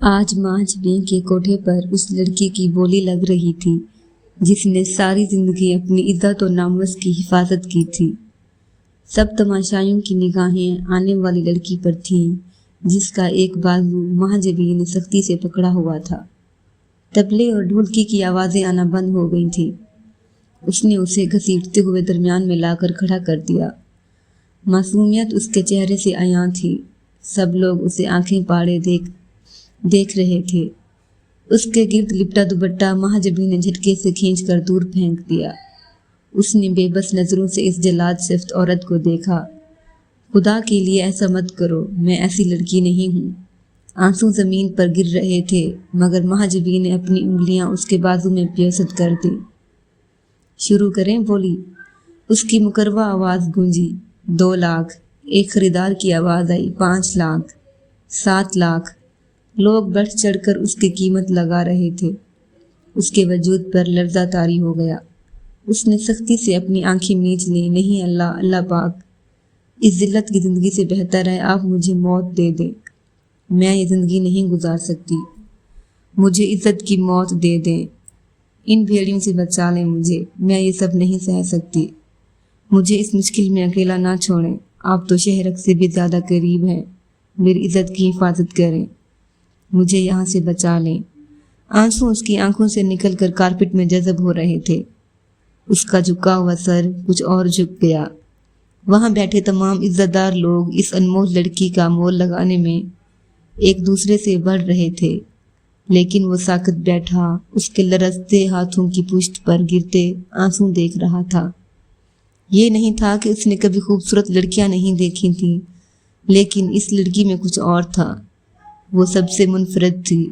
آج ماج بین کے کوٹھے پر اس لڑکی کی بولی لگ رہی تھی جس نے ساری زندگی اپنی عزت و ناموس کی حفاظت کی تھی۔ سب تماشائیوں کی نگاہیں آنے والی لڑکی پر تھیں جس کا ایک بازو ماج بین نے سختی سے پکڑا ہوا تھا۔ طبلے اور ڈھولکی کی آوازیں آنا بند ہو گئی تھیں۔ اس نے اسے گھسیٹتے ہوئے درمیان میں لا کر کھڑا کر دیا۔ معصومیت اس کے چہرے سے عیاں تھی۔ سب لوگ اسے آنکھیں پاڑے دیکھ رہے تھے۔ اس کے گرد لپٹا دوپٹہ ماج بین نے جھٹکے سے کھینچ کر دور پھینک دیا۔ اس نے بے بس نظروں سے اس جلاد صفت عورت کو دیکھا۔ خدا کے لیے ایسا مت کرو، میں ایسی لڑکی نہیں ہوں۔ آنسو زمین پر گر رہے تھے مگر ماج بین نے اپنی انگلیاں اس کے بازو میں پیوست کر دی۔ شروع کریں بولی۔ اس کی مکروا آواز گونجی۔ 2 لاکھ۔ ایک خریدار کی آواز آئی۔ 5 لاکھ۔ 7 لاکھ۔ لوگ بڑھ چڑھ کر اس کی قیمت لگا رہے تھے۔ اس کے وجود پر لرزہ طاری ہو گیا۔ اس نے سختی سے اپنی آنکھیں میچ لیں۔ نہیں اللہ پاک، اس ذلت کی زندگی سے بہتر ہے آپ مجھے موت دے دیں۔ میں یہ زندگی نہیں گزار سکتی۔ مجھے عزت کی موت دے دیں۔ ان بھیڑیوں سے بچا لیں مجھے، میں یہ سب نہیں سہ سکتی۔ مجھے اس مشکل میں اکیلا نہ چھوڑیں۔ آپ تو شہرک سے بھی زیادہ قریب ہیں۔ میری عزت کی حفاظت کریں۔ مجھے یہاں سے بچا لیں۔ آنسو اس کی آنکھوں سے نکل کر کارپٹ میں جذب ہو رہے تھے۔ اس کا جھکا ہوا سر کچھ اور جھک گیا۔ وہاں بیٹھے تمام عزت دار لوگ اس انمول لڑکی کا مول لگانے میں ایک دوسرے سے بڑھ رہے تھے، لیکن وہ ساکت بیٹھا اس کے لرزتے ہاتھوں کی پشت پر گرتے آنسو دیکھ رہا تھا۔ یہ نہیں تھا کہ اس نے کبھی خوبصورت لڑکیاں نہیں دیکھی تھیں، لیکن اس لڑکی میں کچھ اور تھا۔ وہ سب سے منفرد تھی۔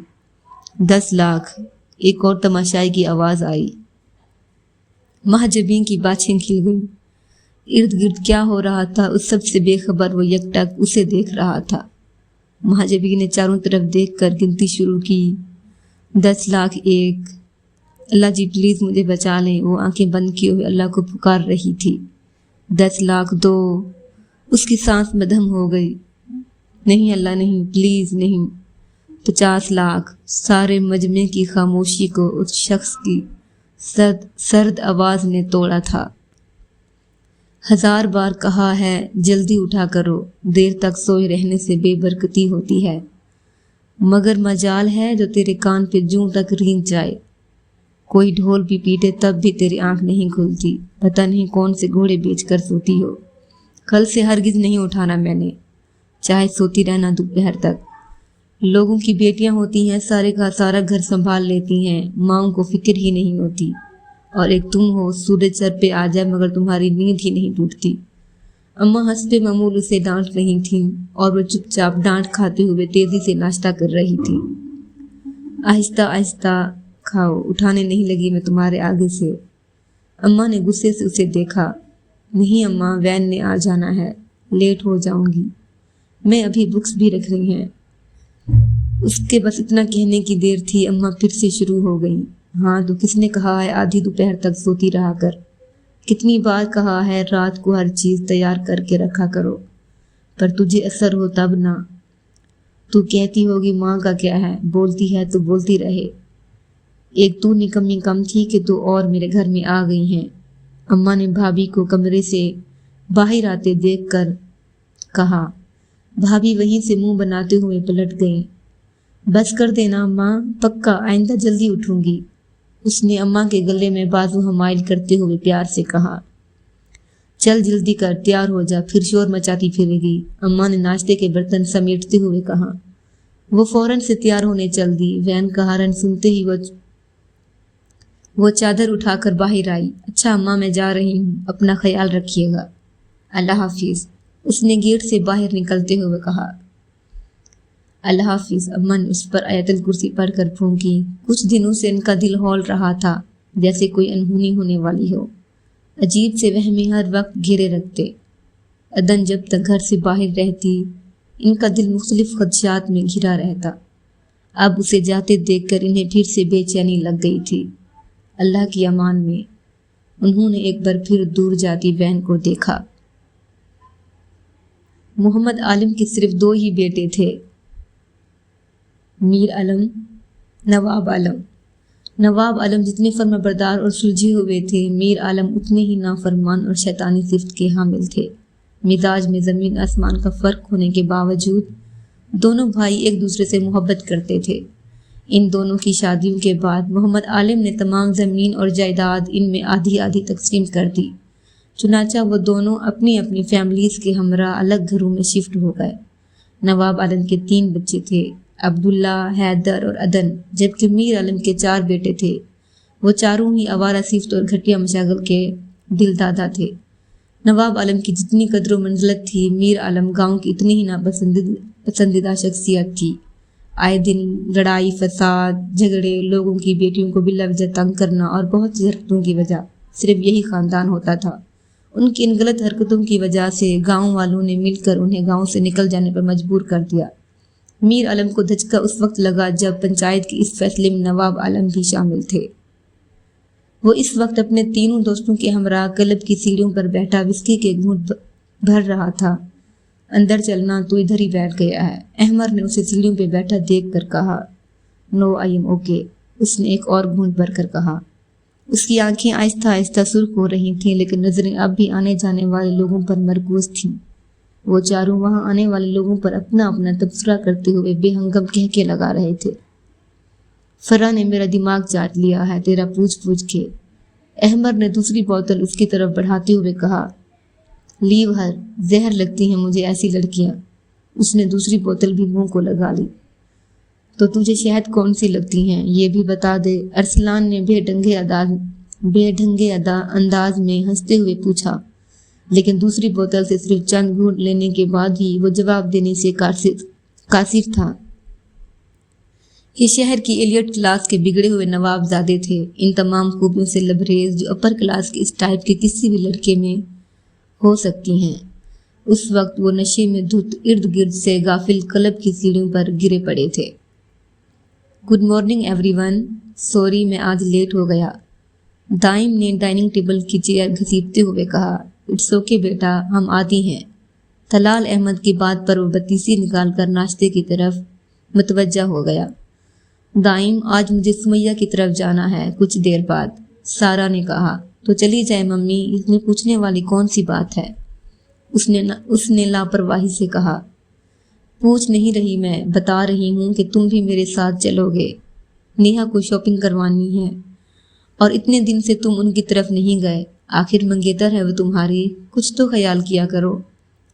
10 لاکھ۔ ایک اور تماشائی کی آواز آئی۔ ماج بین کی باچھیں کھل گئیں۔ ارد گرد کیا ہو رہا تھا اس سب سے بے خبر وہ یک ٹک اسے دیکھ رہا تھا۔ ماج بین نے چاروں طرف دیکھ کر گنتی شروع کی۔ 10 لاکھ 1۔ اللہ جی پلیز مجھے بچا لیں۔ وہ آنکھیں بند کیے ہوئے اللہ کو پکار رہی تھی۔ 10 لاکھ 2۔ اس کی سانس مدھم ہو گئی۔ نہیں اللہ نہیں، پلیز نہیں۔ 50 لاکھ۔ سارے مجمع کی خاموشی کو اس شخص کی سرد آواز نے توڑا تھا۔ 1000 بار کہا ہے جلدی اٹھا کرو، دیر تک سوئے رہنے سے بے برکتی ہوتی ہے، مگر مجال ہے جو تیرے کان پہ جوں تک رینگ جائے۔ کوئی ڈھول بھی پیٹے تب بھی تیری آنکھ نہیں کھلتی۔ پتہ نہیں کون سے گھوڑے بیچ کر سوتی ہو۔ کل سے ہرگز نہیں اٹھانا میں نے، چاہے سوتی رہنا دوپہر تک۔ لوگوں کی بیٹیاں ہوتی ہیں، سارے کا سارا گھر سنبھال لیتی ہیں، ماؤں کو فکر ہی نہیں ہوتی، اور ایک تم ہو سورج سر پہ آ جائے مگر تمہاری نیند ہی نہیں ٹوٹتی۔ اماں حسب معمول اسے ڈانٹ رہی تھیں اور وہ چپ چاپ ڈانٹ کھاتے ہوئے تیزی سے ناشتہ کر رہی تھی۔ آہستہ آہستہ کھاؤ، اٹھانے نہیں لگی میں تمہارے آگے سے۔ اماں نے غصے سے اسے دیکھا۔ نہیں اماں، وین نے آ جانا ہے، لیٹ ہو جاؤں گی، میں ابھی بکس بھی رکھ رہی ہیں۔ اس کے بس اتنا کہنے کی دیر تھی، اماں پھر سے شروع ہو گئیں۔ ہاں تو کس نے کہا ہے آدھی دوپہر تک سوتی رہا کر؟ کتنی بار کہا ہے رات کو ہر چیز تیار کر کے رکھا کرو، پر تجھے اثر ہو تب نہ۔ تو کہتی ہوگی ماں کا کیا ہے، بولتی ہے تو بولتی رہے۔ ایک تو نکمی کم تھی کہ تو اور میرے گھر میں آ گئی ہیں۔ اماں نے بھابھی کو کمرے سے باہر آتے دیکھ کر کہا۔ بھابھی وہیں سے منہ بناتے ہوئے پلٹ گئیں۔ بس کر دینا ماں، پکا آئندہ جلدی اٹھوں گی، اس نے اماں کے گلے میں بازو حمائل کرتے ہوئے پیار سے کہا۔ چل جلدی کر، تیار ہو جا، پھر شور مچاتی پھرے گی، اماں نے ناشتے کے برتن سمیٹتے ہوئے کہا۔ وہ فوراً سے تیار ہونے چل دی۔ وین کا ہارن سنتے ہی وہ چادر اٹھا کر باہر آئی۔ اچھا اماں میں جا رہی ہوں، اپنا خیال رکھیے گا، اللہ حافظ، اس نے گیٹ سے باہر نکلتے ہوئے کہا۔ اللہ حافظ، اماں نے اس پر آیت الکرسی پڑھ کر پھونکی۔ کچھ دنوں سے ان کا دل ہول رہا تھا جیسے کوئی انہونی ہونے والی ہو۔ عجیب سے وہمیں ہر وقت گھیرے رکھتے۔ عدن جب تک گھر سے باہر رہتی ان کا دل مختلف خدشات میں گھرا رہتا۔ اب اسے جاتے دیکھ کر انہیں پھر سے بے چینی لگ گئی تھی۔ اللہ کی امان میں انہوں نے ایک بار پھر دور جاتی وین کو دیکھا۔ محمد عالم کے صرف 2 ہی بیٹے تھے، میر عالم نواب عالم نواب عالم جتنے فرمانبردار اور سلجھے ہوئے تھے، میر عالم اتنے ہی نافرمان اور شیطانی صفت کے حامل تھے۔ مزاج میں زمین آسمان کا فرق ہونے کے باوجود دونوں بھائی ایک دوسرے سے محبت کرتے تھے۔ ان دونوں کی شادیوں کے بعد محمد عالم نے تمام زمین اور جائیداد ان میں آدھی آدھی تقسیم کر دی۔ چنانچہ وہ دونوں اپنی اپنی فیملیز کے ہمراہ الگ گھروں میں شفٹ ہو گئے۔ نواب عالم کے 3 بچے تھے، عبداللہ، حیدر اور عدن، جبکہ میر عالم کے 4 بیٹے تھے۔ وہ چاروں ہی آوارہ صفت اور گھٹیا مشاغل کے دل دادا تھے۔ نواب عالم کی جتنی قدر و منزلت تھی، میر عالم گاؤں کی اتنی ہی ناپسندیدہ شخصیت تھی۔ آئے دن لڑائی فساد، جھگڑے، لوگوں کی بیٹیوں کو بلا وجہ تنگ کرنا اور بہت سی حرکتوں کی وجہ صرف یہی خاندان ہوتا تھا۔ ان کی ان غلط حرکتوں کی وجہ سے گاؤں والوں نے مل کر انہیں گاؤں سے نکل جانے پر مجبور کر دیا۔ میر عالم کو دھچکا اس وقت لگا جب پنچایت کے اس فیصلے میں نواب عالم بھی شامل تھے۔ وہ اس وقت اپنے تینوں دوستوں کے ہمراہ کلب کی سیڑھیوں پر بیٹھا وسکی کے گھونٹ بھر رہا تھا۔ اندر چلنا، تو ادھر ہی بیٹھ گیا ہے، احمر نے اسے سیڑھیوں پہ بیٹھا دیکھ کر کہا۔ نو آئی ایم اوکے، اس نے ایک اور گھونٹ بھر کر کہا۔ اس کی آنکھیں آہستہ آہستہ سرخ ہو رہی تھیں، لیکن نظریں اب بھی آنے جانے والے لوگوں پر مرکوز تھیں۔ وہ چاروں وہاں آنے والے لوگوں پر اپنا اپنا تبصرہ کرتے ہوئے بے ہنگم کہکے لگا رہے تھے۔ فرا نے میرا دماغ چاٹ لیا ہے تیرا پوچھ پوچھ کے، احمر نے دوسری بوتل اس کی طرف بڑھاتے ہوئے کہا۔ لیو ہر، زہر لگتی ہیں مجھے ایسی لڑکیاں۔ اس نے دوسری بوتل بھی منہ کو لگا لی۔ تو تجھے شہد کون سی لگتی ہیں یہ بھی بتا دے، ارسلان نے بے ڈھنگے انداز میں ہنستے ہوئے پوچھا، لیکن دوسری بوتل سے صرف چند گھونٹ لینے کے بعد ہی وہ جواب دینے سے قاصر تھا۔ یہ شہر کی ایلیٹ کلاس کے بگڑے ہوئے نواب زادے تھے، ان تمام خوبیوں سے لبریز جو اپر کلاس کے اس ٹائپ کے کسی بھی لڑکے میں ہو سکتی ہیں۔ اس وقت وہ نشے میں دھت ارد گرد سے غافل کلب کی سیڑھیوں پر گرے پڑے تھے۔ Good morning every one, sorry میں آج لیٹ ہو گیا، دائم نے ڈائننگ ٹیبل کی چیئر گھسیٹتے ہوئے کہا۔ اٹس اوکے بیٹا، ہم آتی ہیں۔ طلال احمد کی بات پر وہ بتیسی نکال کر ناشتے کی طرف متوجہ ہو گیا۔ دائم، آج مجھے سمیہ کی طرف جانا ہے کچھ دیر بعد، سارا نے کہا۔ تو چلی جائے ممی، اس میں پوچھنے والی کون سی بات ہے؟ اس نے لاپرواہی سے کہا۔ پوچھ نہیں رہی میں، بتا رہی ہوں کہ تم بھی میرے ساتھ چلو گے، نیہا کو شاپنگ کروانی ہے، اور اتنے دن سے تم ان کی طرف نہیں گئے، آخر منگیتر ہے وہ تمہاری، کچھ تو خیال کیا کرو۔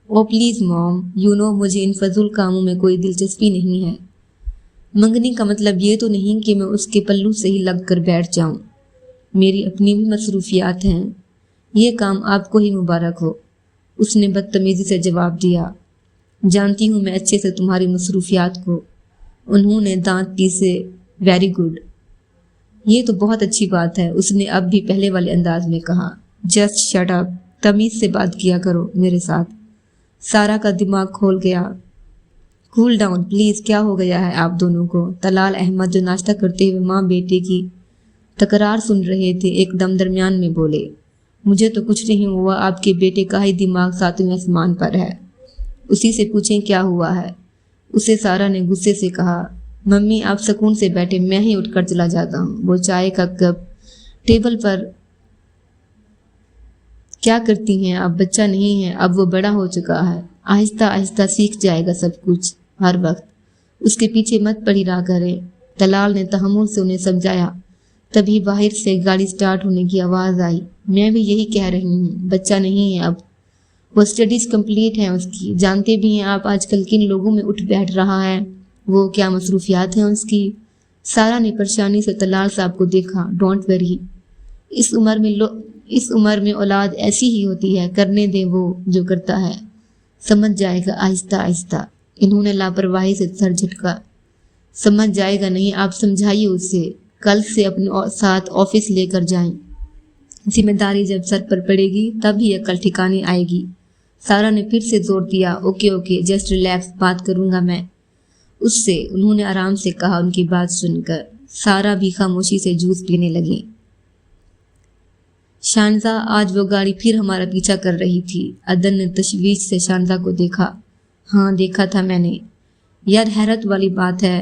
او پلیز موم، یو نو مجھے ان فضول کاموں میں کوئی دلچسپی نہیں ہے۔ منگنی کا مطلب یہ تو نہیں کہ میں اس کے پلو سے ہی لگ کر بیٹھ جاؤں، میری اپنی بھی مصروفیات ہیں، یہ کام آپ کو ہی مبارک ہو، اس نے بدتمیزی سے جواب دیا۔ جانتی ہوں میں اچھے سے تمہاری مصروفیات کو، انہوں نے دانت پیسے۔ ویری گڈ، یہ تو بہت اچھی بات ہے، اس نے اب بھی پہلے والے انداز میں کہا۔ جسٹ شٹ اپ، تمیز سے بات کیا کرو میرے ساتھ۔ سارا کا دماغ کھول گیا۔ کول ڈاؤن پلیز، کیا ہو گیا ہے آپ دونوں کو؟ طلال احمد جو ناشتہ کرتے ہوئے ماں بیٹے کی تکرار سن رہے تھے ایک دم درمیان میں بولے۔ مجھے تو کچھ نہیں ہوا، آپ کے بیٹے کا ہی دماغ 7ویں آسمان پر ہے، اسی سے پوچھیں کیا ہوا ہے، اسے سارا نے غصے سے کہا۔ ممی آپ سکون سے بیٹھے، میں ہی اٹھ کر چلا جاتا ہوں۔ وہ چائے کا کپ ٹیبل پر، کیا کرتی ہیں آپ، بچہ نہیں ہے اب، وہ بڑا ہو چکا ہے، آہستہ آہستہ سیکھ جائے گا سب کچھ، ہر وقت اس کے پیچھے مت پڑی رہا کرے۔ طلال نے تحمل سے انہیں سمجھایا۔ تبھی باہر سے گاڑی سٹارٹ ہونے کی آواز آئی۔ میں بھی یہی کہہ رہی ہوں، بچہ نہیں ہے اب، وہ اسٹڈیز کمپلیٹ ہیں اس کی، جانتے بھی ہیں آپ آج کل کن لوگوں میں اٹھ بیٹھ رہا ہے، وہ کیا مصروفیات ہیں اس کی۔ سارا نے پریشانی سے طلال صاحب کو دیکھا۔ ڈونٹ وری، اس عمر میں اولاد ایسی ہی ہوتی ہے، کرنے دیں وہ جو کرتا ہے، سمجھ جائے گا آہستہ آہستہ۔ انہوں نے لاپرواہی سے سر جھٹکا۔ سمجھ جائے گا نہیں، آپ سمجھائیے اسے، کل سے اپنے ساتھ آفس لے کر جائیں، ذمہ داری جب سر پر پڑے گی تب ہی عقل ٹھکانے آئے گی۔ سارا نے پھر سے زور دیا۔ اوکے اوکے، جسٹ ریلیکس، بات کروں گا میں اس سے، انہوں نے آرام سے کہا۔ ان کی بات سن کر سارا بھی خاموشی سے جوس پینے لگی۔ شانزا، آج وہ گاڑی پھر ہمارا پیچھا کر رہی تھی، عدن نے تشویش سے شانزا کو دیکھا۔ ہاں دیکھا تھا میں نے، یار حیرت والی بات ہے،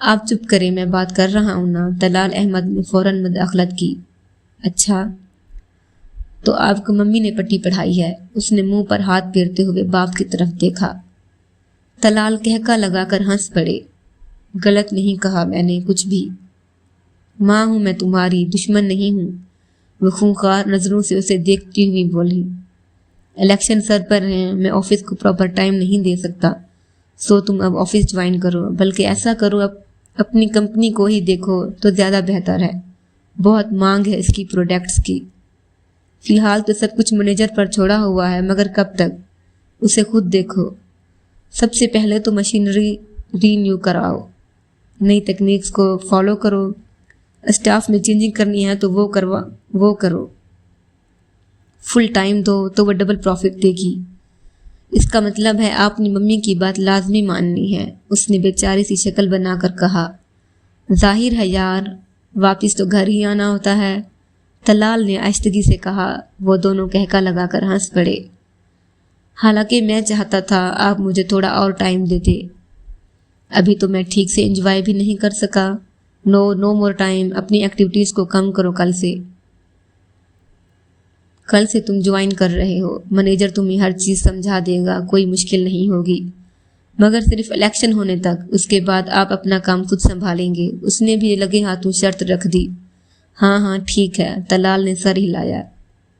آپ چپ کریں، میں بات کر رہا ہوں نا، طلال احمد نے فوراً مداخلت کی۔ اچھا تو آپ کو ممی نے پٹی پڑھائی ہے؟ اس نے منہ پر ہاتھ پھیرتے ہوئے باپ کی طرف دیکھا۔ طلال کہکا لگا کر ہنس پڑے۔ غلط نہیں کہا میں نے کچھ بھی، ماں ہوں میں تمہاری، دشمن نہیں ہوں۔ وہ خونخوار نظروں سے اسے دیکھتی ہوئی بولی۔ الیکشن سر پر ہیں، میں آفس کو پراپر ٹائم نہیں دے سکتا، سو تم اب آفس جوائن کرو، بلکہ ایسا کرو اپنی کمپنی کو ہی دیکھو تو زیادہ بہتر ہے، بہت مانگ ہے اس کی پروڈکٹس کی۔ فی الحال تو سب کچھ مینیجر پر چھوڑا ہوا ہے، مگر کب تک؟ اسے خود دیکھو۔ سب سے پہلے تو مشینری رینیو کراؤ، نئی تکنیکس کو فالو کرو، اسٹاف میں چینجنگ کرنی ہے تو وہ کرو، فل ٹائم دو تو وہ ڈبل پروفٹ دے گی۔ اس کا مطلب ہے آپ نے ممی کی بات لازمی ماننی ہے، اس نے بیچاری سی شکل بنا کر کہا۔ ظاہر ہے یار، واپس تو گھر ہی آنا ہوتا ہے، طلال نے آہستگی سے کہا۔ وہ دونوں کہکا لگا کر ہنس پڑے۔ حالانکہ میں چاہتا تھا آپ مجھے تھوڑا اور ٹائم دیتے، ابھی تو میں ٹھیک سے انجوائے بھی نہیں کر سکا۔ نو مور ٹائم، اپنی ایکٹیویٹیز کو کم کرو۔ کل سے تم جوائن کر رہے ہو، مینیجر تمہیں ہر چیز سمجھا دے گا، کوئی مشکل نہیں ہوگی، مگر صرف الیکشن ہونے تک، اس کے بعد آپ اپنا کام خود سنبھالیں گے۔ اس نے بھی لگے ہاتھوں شرط رکھ دی۔ ہاں ٹھیک ہے، طلال نے سر ہلایا۔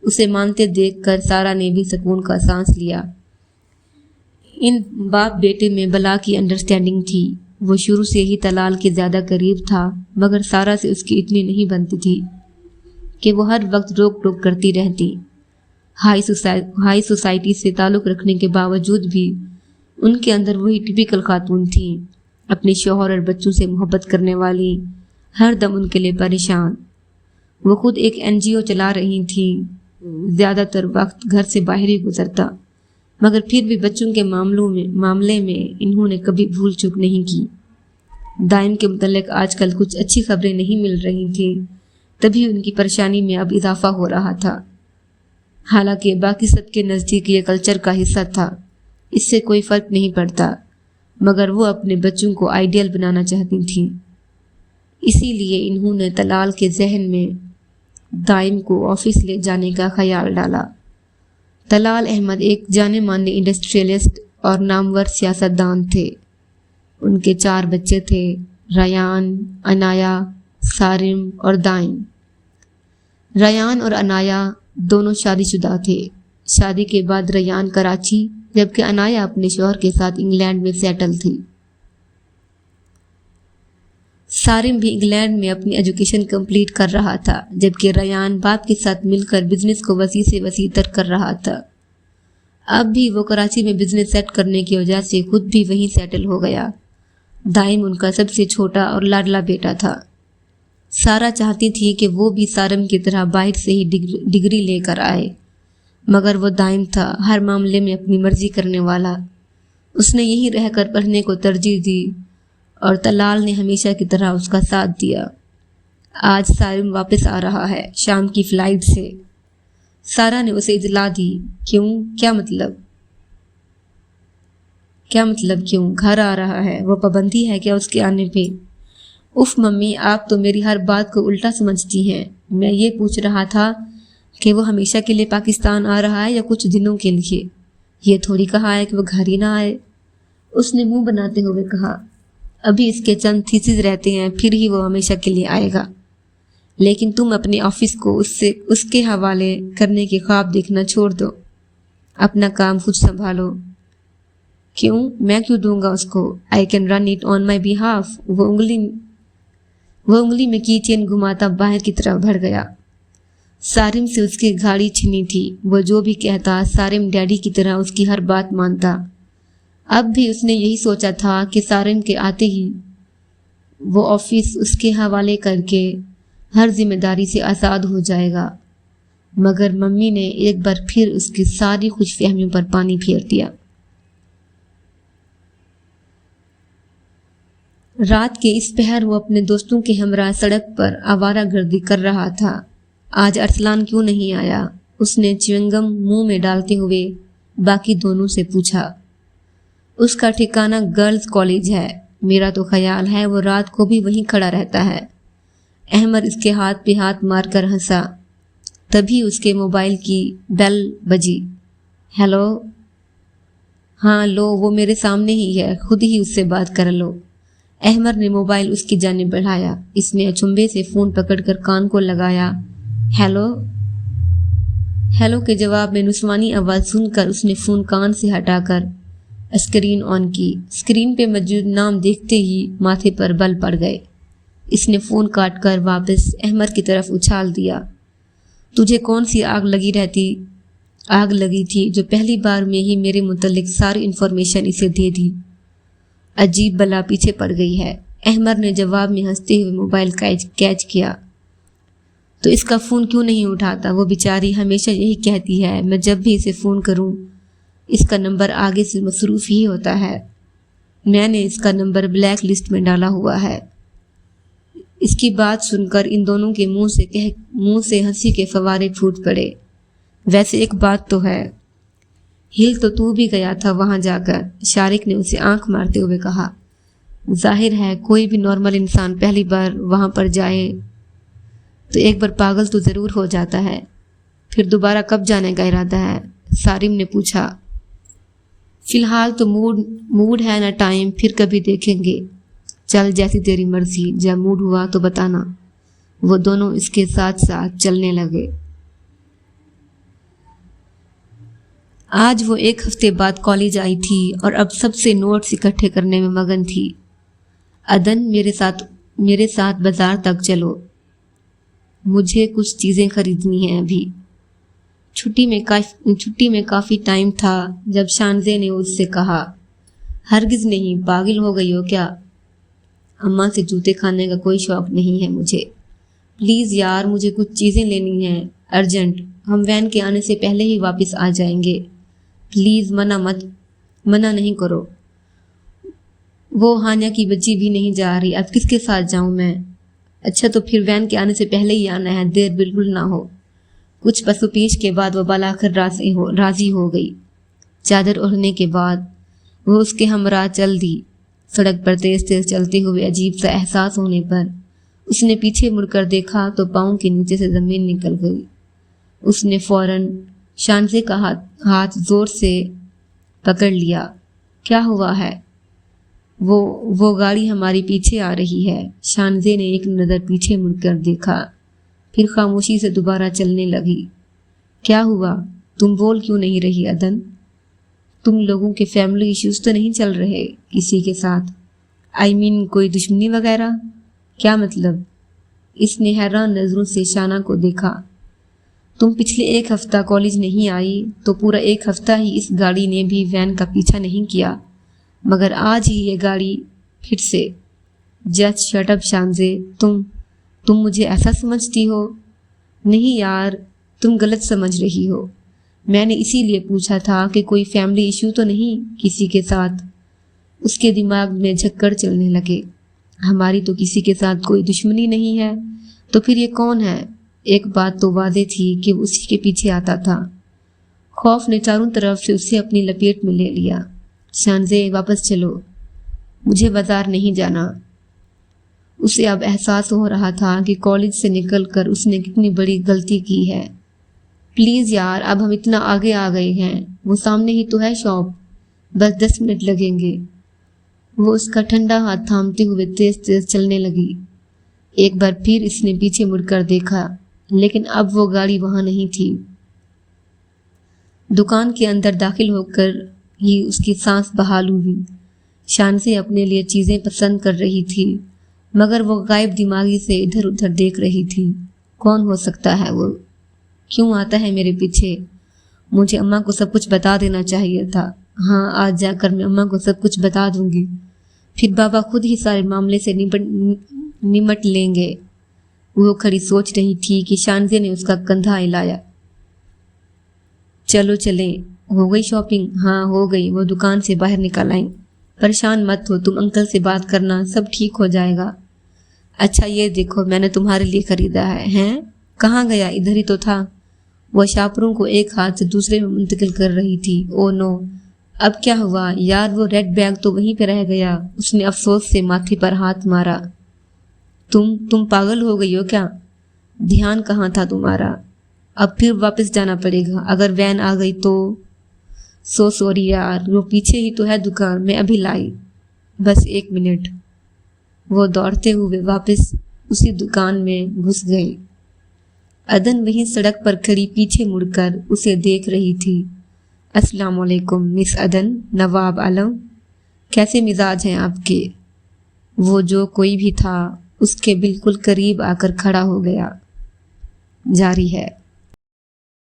اسے مانتے دیکھ کر سارا نے بھی سکون کا سانس لیا۔ ان باپ بیٹے میں بلا کی انڈرسٹینڈنگ تھی۔ وہ شروع سے ہی طلال کے زیادہ قریب تھا، مگر سارا سے اس کی اتنی نہیں بنتی تھی کہ وہ ہر وقت روک ٹوک کرتی رہتی۔ ہائی سوسائٹی سے تعلق رکھنے کے باوجود بھی ان کے اندر وہی ٹپیکل خاتون تھیں، اپنے شوہر اور بچوں سے محبت کرنے والی، ہر دم ان کے لیے پریشان۔ وہ خود ایک NGO چلا رہی تھیں، زیادہ تر وقت گھر سے باہر ہی گزرتا، مگر پھر بھی بچوں کے معاملے میں انہوں نے کبھی بھول چوک نہیں کی۔ دائم کے متعلق آج کل کچھ اچھی خبریں نہیں مل رہی تھیں، تبھی ان کی پریشانی میں اب اضافہ ہو رہا تھا۔ حالانکہ باقی سب کے نزدیک یہ کلچر کا حصہ تھا، اس سے کوئی فرق نہیں پڑتا، مگر وہ اپنے بچوں کو آئیڈیل بنانا چاہتی تھیں۔ اسی لیے انہوں نے طلال کے ذہن میں دائم کو آفس لے جانے کا خیال ڈالا۔ طلال احمد ایک جانے مانے انڈسٹریلسٹ اور نامور سیاستدان تھے۔ ان کے 4 بچے تھے، ریان، عنایا، صارم اور دائم۔ ریان اور عنایا دونوں شادی شدہ تھے۔ شادی کے بعد ریان کراچی، جبکہ عنایا اپنے شوہر کے ساتھ انگلینڈ میں سیٹل تھی۔ صارم بھی انگلینڈ میں اپنی ایجوکیشن کمپلیٹ کر رہا تھا، جبکہ ریان باپ کے ساتھ مل کر بزنس کو وسیع سے وسیع تر کر رہا تھا۔ اب بھی وہ کراچی میں بزنس سیٹ کرنے کی وجہ سے خود بھی وہیں سیٹل ہو گیا۔ دائم ان کا سب سے چھوٹا اور لاڈلا بیٹا تھا۔ سارا چاہتی تھی کہ وہ بھی صارم کی طرح باہر سے ہی ڈگری لے کر آئے، مگر وہ دائم تھا، ہر معاملے میں اپنی مرضی کرنے والا۔ اس نے یہیں رہ کر پڑھنے کو ترجیح دی اور طلال نے ہمیشہ کی طرح اس کا ساتھ دیا۔ آج صارم واپس آ رہا ہے، شام کی فلائٹ سے۔ سارا نے اسے اطلاع دی۔ کیوں؟ کیا مطلب کیوں؟ گھر آ رہا ہے، وہ پابندی ہے کیا اس کے آنے پہ؟ اف ممی، آپ تو میری ہر بات کو الٹا سمجھتی ہیں۔ میں یہ پوچھ رہا تھا کہ وہ ہمیشہ کے لیے پاکستان آ رہا ہے یا کچھ دنوں کے لیے؟ یہ تھوڑی کہا ہے کہ وہ گھر ہی نہ آئے، اس نے منہ بناتے ہوئے کہا۔ ابھی اس کے چند تھیسز رہتے ہیں، پھر ہی وہ ہمیشہ کے لیے آئے گا۔ لیکن تم اپنے آفس کو اس کے حوالے کرنے کے خواب دیکھنا چھوڑ دو، اپنا کام خود سنبھالو۔ کیوں؟ میں کیوں دوں گا اس کو؟ I can run it on my behalf۔ وہ انگلی میں کی چین گھماتا باہر کی طرف بڑھ گیا۔ صارم سے اس کی گاڑی چھنی تھی، وہ جو بھی کہتا صارم ڈیڈی کی طرح اس کی ہر بات مانتا۔ اب بھی اس نے یہی سوچا تھا کہ صارم کے آتے ہی وہ آفس اس کے حوالے کر کے ہر ذمہ داری سے آزاد ہو جائے گا، مگر ممی نے ایک بار پھر اس کی ساری خوش فہمیوں پر پانی پھیر دیا۔ رات کے اس پہر وہ اپنے دوستوں کے ہمراہ سڑک پر آوارہ گردی کر رہا تھا۔ آج ارسلان کیوں نہیں آیا؟ اس نے چیونگم منہ میں ڈالتے ہوئے باقی دونوں سے پوچھا۔ اس کا ٹھکانہ گرلز کالج ہے، میرا تو خیال ہے وہ رات کو بھی وہیں کھڑا رہتا ہے۔ احمد اس کے ہاتھ پہ ہاتھ مار کر ہنسا۔ تبھی اس کے موبائل کی بیل بجی۔ ہیلو؟ ہاں لو، وہ میرے سامنے ہی ہے، خود ہی اس سے بات کر لو۔ احمد نے موبائل اس کی جانب بڑھایا۔ اس نے اچنبے سے فون پکڑ کر کان کو لگایا۔ ہیلو؟ ہیلو کے جواب میں نسوانی آواز سن کر اس نے فون کان سے ہٹا کر اسکرین آن کی۔ اسکرین پہ موجود نام دیکھتے ہی ماتھے پر بل پڑ گئے۔ اس نے فون کاٹ کر واپس احمد کی طرف اچھال دیا۔ تجھے کون سی آگ لگی تھی جو پہلی بار میں ہی میرے متعلق ساری انفارمیشن اسے دے دی؟ عجیب بلا پیچھے پڑ گئی ہے، احمد نے جواب میں ہنستے ہوئے موبائل کیچ کیا۔ تو اس کا فون کیوں نہیں اٹھاتا؟ وہ بیچاری ہمیشہ یہی کہتی ہے، میں جب بھی اسے فون کروں اس کا نمبر آگے سے مصروف ہی ہوتا ہے۔ میں نے اس کا نمبر بلیک لسٹ میں ڈالا ہوا ہے۔ اس کی بات سن کر ان دونوں کے منہ سے ہنسی کے فوارے پھوٹ پڑے۔ ویسے ایک بات تو ہے، ہل تو بھی گیا تھا وہاں جا کر، شارق نے اسے آنکھ مارتے ہوئے کہا۔ ظاہر ہے کوئی بھی نارمل انسان پہلی بار وہاں پر جائے تو ایک بار پاگل تو ضرور ہو جاتا ہے۔ پھر دوبارہ کب جانے کا ارادہ ہے؟ سارم نے پوچھا۔ فی الحال تو موڈ ہے نہ ٹائم، پھر کبھی دیکھیں گے۔ چل جیسی تیری مرضی، جب موڈ ہوا تو بتانا۔ وہ دونوں اس کے ساتھ ساتھ چلنے لگے۔ آج وہ 1 ہفتے بعد کالج آئی تھی اور اب سب سے نوٹس اکٹھے کرنے میں مگن تھی۔ عدن، میرے ساتھ بازار تک چلو، مجھے کچھ چیزیں خریدنی ہیں ابھی۔ چھٹی میں کافی ٹائم تھا جب شانزے نے اس سے کہا۔ ہرگز نہیں، پاگل ہو گئی ہو کیا؟ اماں سے جوتے کھانے کا کوئی شوق نہیں ہے مجھے۔ پلیز یار، مجھے کچھ چیزیں لینی ہیں، ارجنٹ۔ ہم وین کے آنے سے پہلے ہی واپس آ جائیں گے۔ پلیز منع نہیں کرو۔ وہ ہانیہ کی بچی بھی نہیں جا رہی، اب کس کے ساتھ جاؤں میں؟ اچھا تو پھر وین کے آنے سے پہلے ہی آنا ہے، دیر بالکل نہ ہو۔ کچھ پسو پیش کے بعد وہ بالاخر راضی ہو گئی۔ چادر اوڑھنے کے بعد وہ اس کے ہمراہ چل دی۔ سڑک پر تیز چلتے ہوئے عجیب سا احساس ہونے پر اس نے پیچھے مڑ کر دیکھا تو پاؤں کے نیچے سے زمین نکل گئی۔ اس نے فوراً شانزے کا ہاتھ زور سے پکڑ لیا۔ کیا ہوا ہے؟ وہ گاڑی ہماری پیچھے آ رہی ہے۔ شانزے نے ایک نظر پیچھے مڑ کر دیکھا، پھر خاموشی سے دوبارہ چلنے لگی۔ کیا ہوا؟ تم بول کیوں نہیں رہی عدن؟ تم لوگوں کے فیملی ایشوز تو نہیں چل رہے کسی کے ساتھ؟ کوئی دشمنی وغیرہ؟ کیا مطلب؟ اس نے حیران نظروں سے شانہ کو دیکھا۔ تم پچھلے 1 ہفتہ کالج نہیں آئی تو پورا 1 ہفتہ ہی اس گاڑی نے بھی وین کا پیچھا نہیں کیا، مگر آج ہی یہ گاڑی پھر سے۔ جسٹ شٹ اپ شانزے، تم مجھے ایسا سمجھتی ہو؟ نہیں یار، تم غلط سمجھ رہی ہو۔ میں نے اسی لیے پوچھا تھا کہ کوئی فیملی ایشو تو نہیں کسی کے ساتھ۔ اس کے دماغ میں جھکڑ چلنے لگے۔ ہماری تو کسی کے ساتھ کوئی دشمنی نہیں ہے، تو پھر یہ کون ہے؟ ایک بات تو واضح تھی کہ وہ اسی کے پیچھے آتا تھا۔ خوف نے چاروں طرف سے اسے اپنی لپیٹ میں لے لیا۔ شانزے، واپس چلو، مجھے بازار نہیں جانا۔ اسے اب احساس ہو رہا تھا کہ کالج سے نکل کر اس نے کتنی بڑی غلطی کی ہے۔ پلیز یار، اب ہم اتنا آگے آ گئے ہیں، وہ سامنے ہی تو ہے شاپ، بس 10 منٹ لگیں گے۔ وہ اس کا ٹھنڈا ہاتھ تھامتے ہوئے تیز چلنے لگی۔ ایک بار پھر اس نے پیچھے مڑ کر دیکھا، لیکن اب وہ گاڑی وہاں نہیں تھی۔ دکان کے اندر داخل ہو کر ہی اس کی سانس بحال ہوئی۔ شانزے اپنے لیے چیزیں پسند کر رہی تھی، مگر وہ غائب دماغی سے ادھر ادھر دیکھ رہی تھی۔ کون ہو سکتا ہے وہ؟ کیوں آتا ہے میرے پیچھے؟ مجھے اماں کو سب کچھ بتا دینا چاہیے تھا۔ ہاں، آج جا کر میں اماں کو سب کچھ بتا دوں گی، پھر بابا خود ہی سارے معاملے سے نمٹ لیں گے۔ وہ کھڑی سوچ رہی تھی کہ شانزے نے اس کا کندھا ہلایا۔ چلو چلیں، ہو گئی شاپنگ؟ ہاں ہو گئی، وہ دکان سے باہر نکل آئیں۔ پریشان مت ہو، تم انکل سے بات کرنا، سب ٹھیک ہو جائے گا۔ اچھا یہ دیکھو، میں نے تمہارے لیے خریدا ہے۔ ہیں؟ کہاں گیا؟ ادھر ہی تو تھا۔ وہ شاپروں کو ایک ہاتھ سے دوسرے میں منتقل کر رہی تھی۔ او نو، اب کیا ہوا یار، وہ ریڈ بیگ تو وہیں پہ رہ گیا۔ اس نے افسوس سے ماتھے پر ہاتھ مارا۔ تم پاگل ہو گئی ہو کیا؟ دھیان کہاں تھا تمہارا؟ اب پھر واپس جانا پڑے گا اگر وین آ گئی تو۔ سوری یار، وہ پیچھے ہی تو ہے دکان، میں ابھی لائی، بس 1 منٹ۔ وہ دوڑتے ہوئے واپس اسی دکان میں گھس گئے۔ عدن وہیں سڑک پر کھڑی پیچھے مڑ کر اسے دیکھ رہی تھی۔ السلام علیکم مس عدن، نواب عالم، کیسے مزاج ہیں آپ کے؟ وہ جو کوئی بھی تھا اس کے بالکل قریب آ کر کھڑا ہو گیا۔ جاری ہے۔